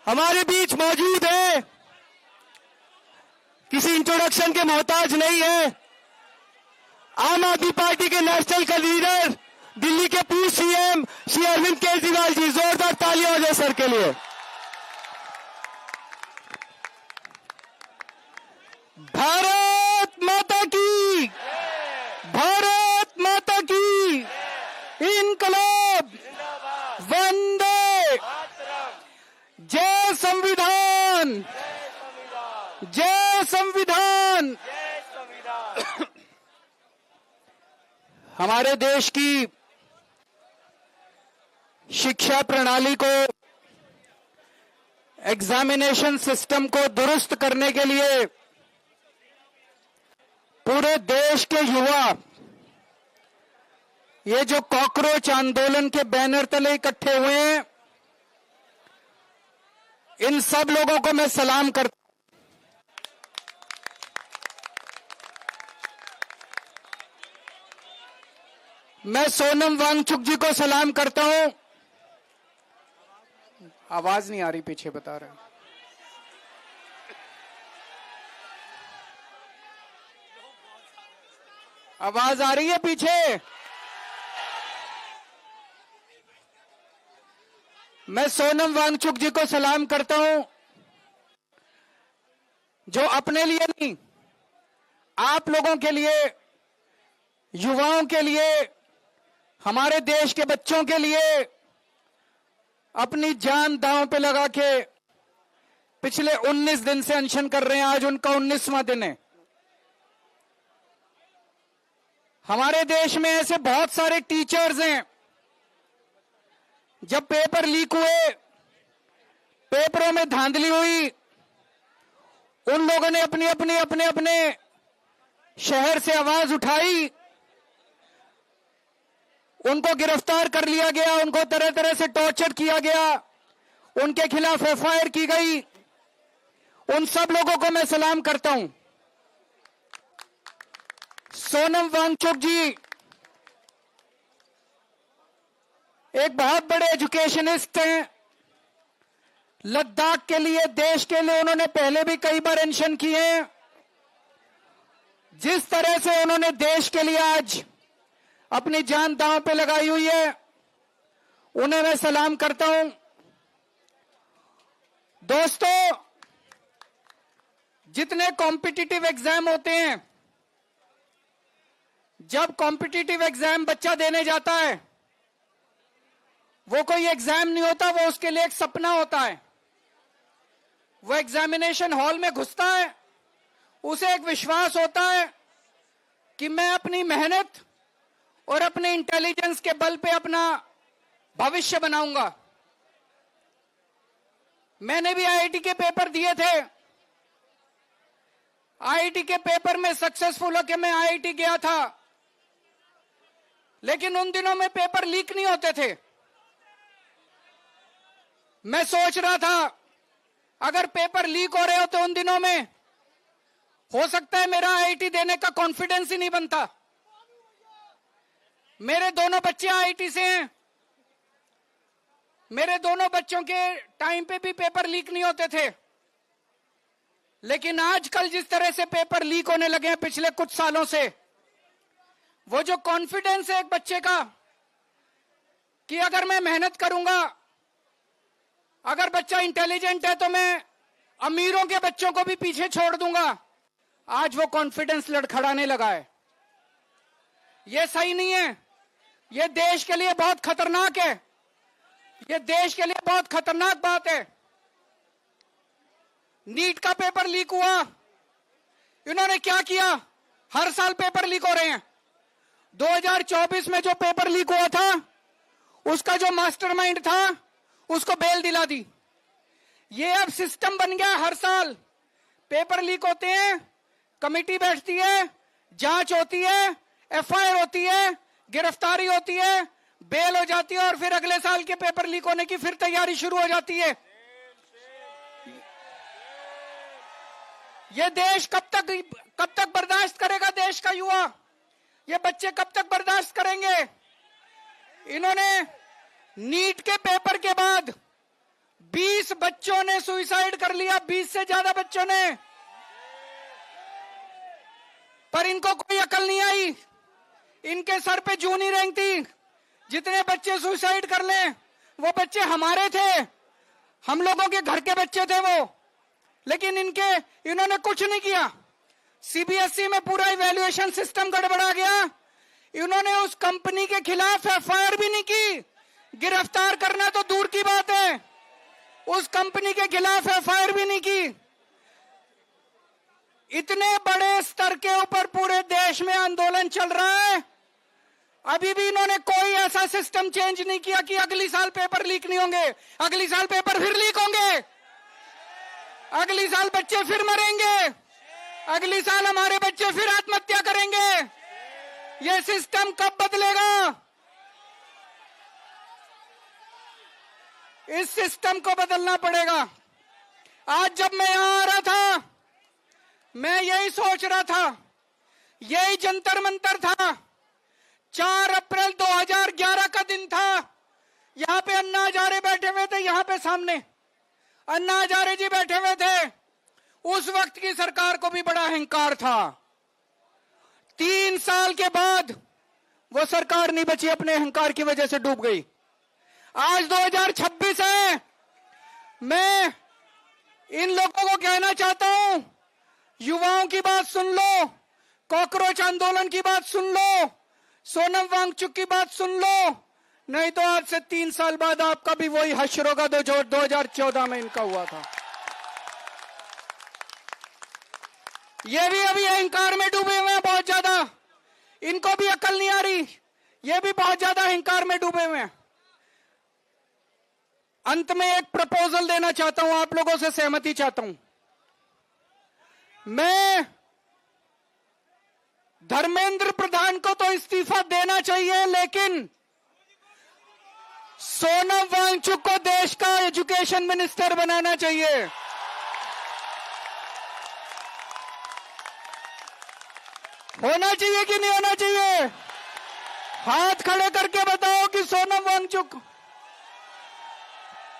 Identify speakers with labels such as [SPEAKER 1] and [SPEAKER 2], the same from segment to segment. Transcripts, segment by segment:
[SPEAKER 1] हमारे बीच मौजूद है, किसी इंट्रोडक्शन के मोहताज नहीं है। आम आदमी पार्टी के नेशनल का लीडर, दिल्ली के पूर्व सीएम श्री अरविंद केजरीवाल जी, जोरदार तालियां हो जाए सर के लिए। भारत माता की, भारत माता की, इनकलाब, वंदे, जय संविधान, जय संविधान। हमारे देश की शिक्षा प्रणाली को, एग्जामिनेशन सिस्टम को दुरुस्त करने के लिए पूरे देश के युवा ये जो कॉकरोच आंदोलन के बैनर तले इकट्ठे हुए हैं, इन सब लोगों को मैं सलाम करता हूं। मैं सोनम वांगचुक जी को सलाम करता हूं। आवाज नहीं आ रही, पीछे बता रहे हैं। आवाज आ रही है पीछे? मैं सोनम वांगचुक जी को सलाम करता हूं, जो अपने लिए नहीं, आप लोगों के लिए, युवाओं के लिए, हमारे देश के बच्चों के लिए अपनी जान दांव पे लगा के पिछले 19 दिन से अनशन कर रहे हैं। आज उनका 19वां दिन है। हमारे देश में ऐसे बहुत सारे टीचर्स हैं, जब पेपर लीक हुए, पेपरों में धांधली हुई, उन लोगों ने अपने शहर से आवाज उठाई, उनको गिरफ्तार कर लिया गया, उनको तरह तरह से टॉर्चर किया गया, उनके खिलाफ एफआईआर की गई। उन सब लोगों को मैं सलाम करता हूं। सोनम वांगचुक जी एक बहुत बड़े एजुकेशनिस्ट हैं। लद्दाख के लिए, देश के लिए उन्होंने पहले भी कई बार अनशन किए हैं। जिस तरह से उन्होंने देश के लिए आज अपनी जान दांव पे लगाई हुई है, उन्हें मैं सलाम करता हूं। दोस्तों, जितने कॉम्पिटिटिव एग्जाम होते हैं, जब कॉम्पिटिटिव एग्जाम बच्चा देने जाता है, वो कोई एग्जाम नहीं होता, वो उसके लिए एक सपना होता है। वो एग्जामिनेशन हॉल में घुसता है, उसे एक विश्वास होता है कि मैं अपनी मेहनत और अपने इंटेलिजेंस के बल पे अपना भविष्य बनाऊंगा। मैंने भी आईआईटी के पेपर दिए थे। आईआईटी के पेपर में सक्सेसफुल होकर मैं आईआईटी गया था, लेकिन उन दिनों में पेपर लीक नहीं होते थे। मैं सोच रहा था, अगर पेपर लीक हो रहे होते उन दिनों में, हो सकता है मेरा आईआईटी देने का कॉन्फिडेंस ही नहीं बनता। मेरे दोनों बच्चे आईआईटी से हैं। मेरे दोनों बच्चों के टाइम पे भी पेपर लीक नहीं होते थे। लेकिन आजकल जिस तरह से पेपर लीक होने लगे हैं पिछले कुछ सालों से, वो जो कॉन्फिडेंस है एक बच्चे का कि अगर मैं मेहनत करूंगा, अगर बच्चा इंटेलिजेंट है तो मैं अमीरों के बच्चों को भी पीछे छोड़ दूंगा, आज वो कॉन्फिडेंस लड़खड़ाने लगा है। ये सही नहीं है। ये देश के लिए बहुत खतरनाक है। ये देश के लिए बहुत खतरनाक बात है। नीट का पेपर लीक हुआ, इन्होंने क्या किया? हर साल पेपर लीक हो रहे हैं। 2024 में जो पेपर लीक हुआ था, उसका जो मास्टरमाइंड था, उसको बेल दिला दी। ये अब सिस्टम बन गया। हर साल पेपर लीक होते हैं, कमेटी बैठती है, जांच होती है, एफआईआर होती है, गिरफ्तारी होती है, बेल हो जाती है, और फिर अगले साल के पेपर लीक होने की फिर तैयारी शुरू हो जाती है। ये देश कब तक बर्दाश्त करेगा? देश का युवा, ये बच्चे कब तक बर्दाश्त करेंगे? इन्होंने नीट के पेपर के बाद 20 बच्चों ने सुसाइड कर लिया, 20 से ज्यादा बच्चों ने, पर इनको कोई अकल नहीं आई, इनके सर पे जूं नहीं रेंगती। जितने बच्चे सुसाइड कर लें वो बच्चे हमारे थे, हम लोगों के घर के बच्चे थे वो, लेकिन इन्होंने कुछ नहीं किया। सीबीएसई में पूरा इवैल्यूएशन सिस्टम गड़बड़ा गया, इन्होंने उस कंपनी के खिलाफ एफआईआर भी नहीं की, गिरफ्तार करना तो दूर की बात है, उस कंपनी के खिलाफ एफआईआर भी नहीं की। इतने बड़े स्तर के ऊपर पूरे देश में आंदोलन चल रहा है, अभी भी इन्होंने कोई ऐसा सिस्टम चेंज नहीं किया कि अगली साल पेपर लीक नहीं होंगे। अगली साल पेपर फिर लीक होंगे, अगली साल बच्चे फिर मरेंगे, अगली साल हमारे बच्चे फिर आत्महत्या करेंगे। ये सिस्टम कब बदलेगा? इस सिस्टम को बदलना पड़ेगा। आज जब मैं यहां आ रहा था, मैं यही सोच रहा था, यही जंतर मंतर था। 4 अप्रैल 2011 का दिन था, यहां पे अन्ना हजारे बैठे हुए थे, यहां पे सामने अन्ना हजारे जी बैठे हुए थे। उस वक्त की सरकार को भी बड़ा अहंकार था। 3 साल के बाद वो सरकार नहीं बची, अपने अहंकार की वजह से डूब गई। आज 2026 है, मैं इन लोगों को कहना चाहता हूं, युवाओं की बात सुन लो, कॉकरोच आंदोलन की बात सुन लो, सोनम वांगचुक की बात सुन लो, नहीं तो आज से 3 साल बाद आपका भी वही हश्र होगा जो 2014 में इनका हुआ था। ये भी अभी अहंकार में डूबे हुए हैं बहुत ज्यादा, इनको भी अकल नहीं आ रही, ये भी बहुत ज्यादा अहंकार में डूबे हुए हैं। अंत में एक प्रपोजल देना चाहता हूं, आप लोगों से सहमति चाहता हूं। मैं धर्मेंद्र प्रधान को तो इस्तीफा देना चाहिए, लेकिन सोनम वांगचुक को देश का एजुकेशन मिनिस्टर बनाना चाहिए। होना चाहिए कि नहीं होना चाहिए? हाथ खड़े करके बताओ कि सोनम वांगचुक।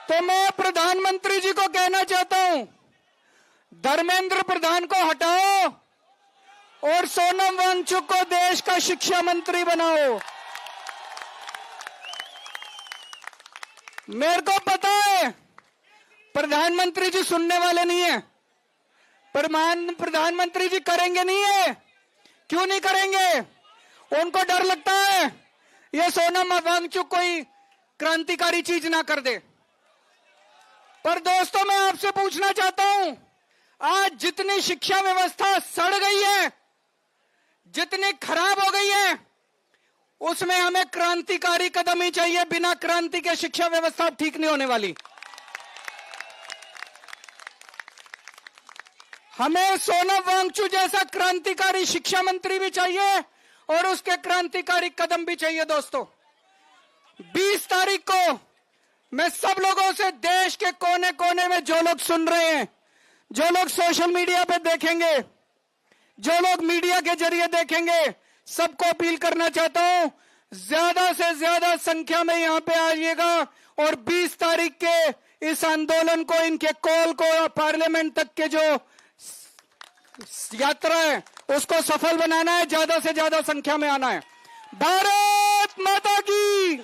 [SPEAKER 1] तो मैं प्रधानमंत्री जी को कहना चाहता हूं, धर्मेंद्र प्रधान को हटाओ और सोनम वांगचुक को देश का शिक्षा मंत्री बनाओ। मेरे को पता है प्रधानमंत्री जी सुनने वाले नहीं है, प्रधानमंत्री जी करेंगे नहीं है। क्यों नहीं करेंगे? उनको डर लगता है ये सोनम वांगचुक कोई क्रांतिकारी चीज ना कर दे। पर दोस्तों, मैं आपसे पूछना चाहता हूं, आज जितनी शिक्षा व्यवस्था सड़ गई है, जितनी खराब हो गई है, उसमें हमें क्रांतिकारी कदम ही चाहिए। बिना क्रांति के शिक्षा व्यवस्था ठीक नहीं होने वाली। हमें सोनम वांगचुक जैसा क्रांतिकारी शिक्षा मंत्री भी चाहिए और उसके क्रांतिकारी कदम भी चाहिए। दोस्तों, 20 तारीख को मैं सब लोगों से, देश के कोने कोने में जो लोग सुन रहे हैं, जो लोग सोशल मीडिया पे देखेंगे, जो लोग मीडिया के जरिए देखेंगे, सबको अपील करना चाहता हूं, ज्यादा से ज्यादा संख्या में यहां पे आइएगा और 20 तारीख के इस आंदोलन को, इनके कॉल को, पार्लियामेंट तक के जो यात्रा है उसको सफल बनाना है। ज्यादा से ज्यादा संख्या में आना है। भारत माता की।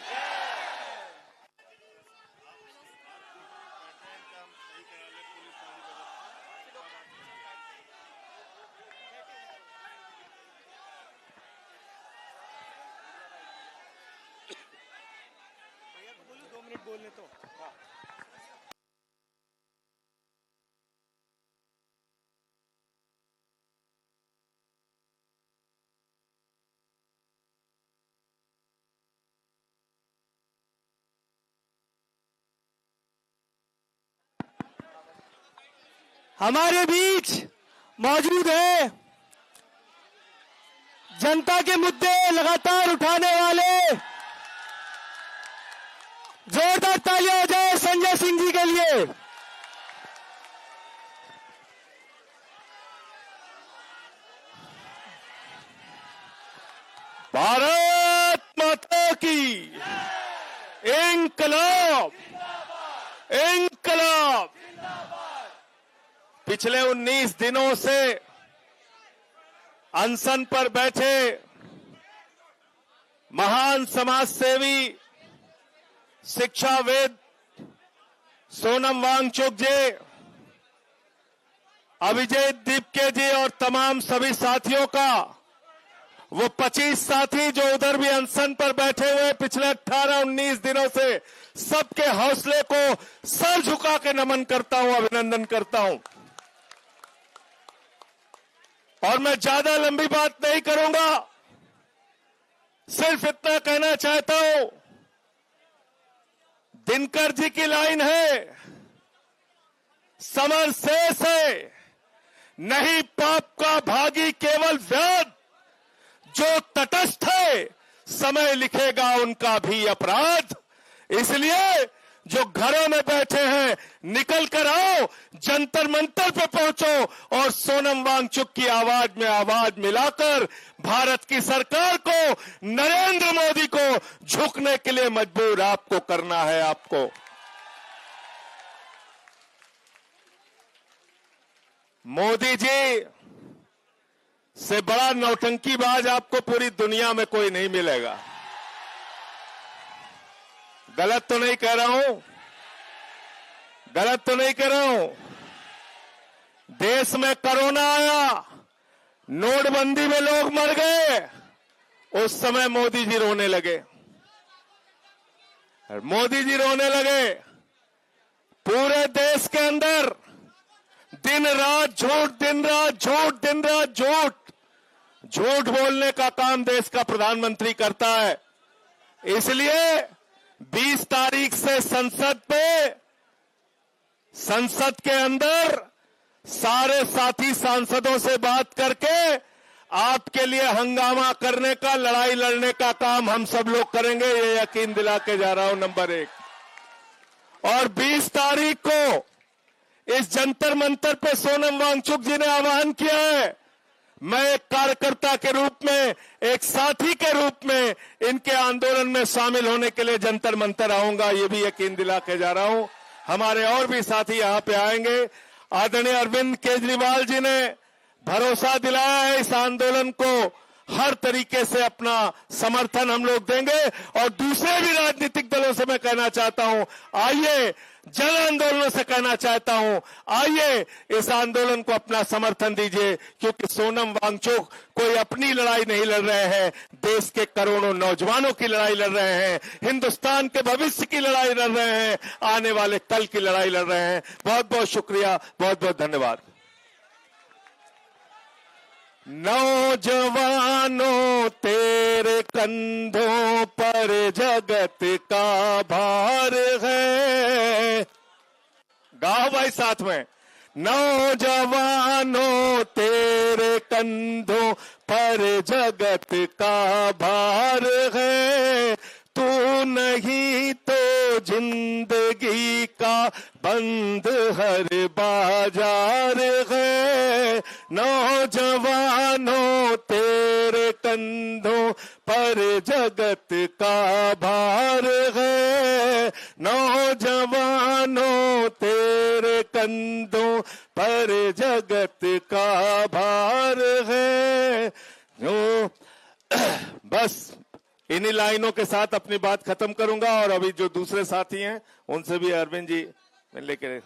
[SPEAKER 1] बोलने तो हमारे बीच मौजूद है जनता के मुद्दे लगातार उठाने वाले। जोरदार तालियां हो जाए संजय सिंह जी के लिए। भारत माता की। इंकलाब, इंकलाब।
[SPEAKER 2] पिछले 19 दिनों से अनशन पर बैठे महान समाज सेवी शिक्षाविद सोनम वांगचुक जी, अभिजीत दीपके जी और तमाम सभी साथियों का, वो 25 साथी जो उधर भी अनशन पर बैठे हुए पिछले 18-19 दिनों से, सबके हौसले को सर झुका के नमन करता हूं, अभिनंदन करता हूं। और मैं ज्यादा लंबी बात नहीं करूंगा, सिर्फ इतना कहना चाहता हूं, दिनकर जी की लाइन है, समर शेष है नहीं पाप का भागी केवल व्याध, जो तटस्थ है समय लिखेगा उनका भी अपराध। इसलिए जो घरों में बैठे हैं निकल कर आओ, जंतर मंतर पे पहुंचो और सोनम वांगचुक की आवाज में आवाज मिलाकर भारत की सरकार को, नरेंद्र मोदी को झुकने के लिए मजबूर आपको करना है। आपको मोदी जी से बड़ा नौटंकीबाज आपको पूरी दुनिया में कोई नहीं मिलेगा। गलत तो नहीं कह रहा हूं, गलत तो नहीं कह रहा हूं। देश में कोरोना आया, नोटबंदी में लोग मर गए, उस समय मोदी जी रोने लगे, मोदी जी रोने लगे। पूरे देश के अंदर दिन रात झूठ, दिन रात झूठ, दिन रात झूठ, झूठ बोलने का काम देश का प्रधानमंत्री करता है। इसलिए 20 तारीख से संसद के अंदर सारे साथी सांसदों से बात करके आपके लिए हंगामा करने का, लड़ाई लड़ने का काम हम सब लोग करेंगे, ये यकीन दिला के जा रहा हूं। नंबर 1। और 20 तारीख को इस जंतर मंतर पे सोनम वांगचुक जी ने आह्वान किया है, मैं एक कार्यकर्ता के रूप में, एक साथी के रूप में इनके आंदोलन में शामिल होने के लिए जंतर मंतर आऊंगा, ये भी यकीन दिला के जा रहा हूं। हमारे और भी साथी यहां पे आएंगे। आदरणीय अरविंद केजरीवाल जी ने भरोसा दिलाया है, इस आंदोलन को हर तरीके से अपना समर्थन हम लोग देंगे। और दूसरे भी राजनीतिक दलों से मैं कहना चाहता हूं, आइए, जन आंदोलनों से कहना चाहता हूं, आइए इस आंदोलन को अपना समर्थन दीजिए, क्योंकि सोनम वांगचुक कोई अपनी लड़ाई नहीं लड़ रहे हैं, देश के करोड़ों नौजवानों की लड़ाई लड़ रहे हैं, हिंदुस्तान के भविष्य की लड़ाई लड़ रहे हैं, आने वाले कल की लड़ाई लड़ रहे हैं। बहुत बहुत शुक्रिया, बहुत बहुत धन्यवाद। नौजवानों तेरे कंधों पर जगत का भार है, गाओ भाई साथ में। नौजवानों तेरे कंधों पर जगत का भार है, तू नहीं तो जिंदगी का बंद हर बाजार है। नौजवानों तेरे कंधों पर जगत का भार है, नौजवानों तेरे कंधों पर जगत का भार है। जो बस इन्हीं लाइनों के साथ अपनी बात खत्म करूंगा, और अभी जो दूसरे साथी हैं उनसे भी अरविंद जी मिलने के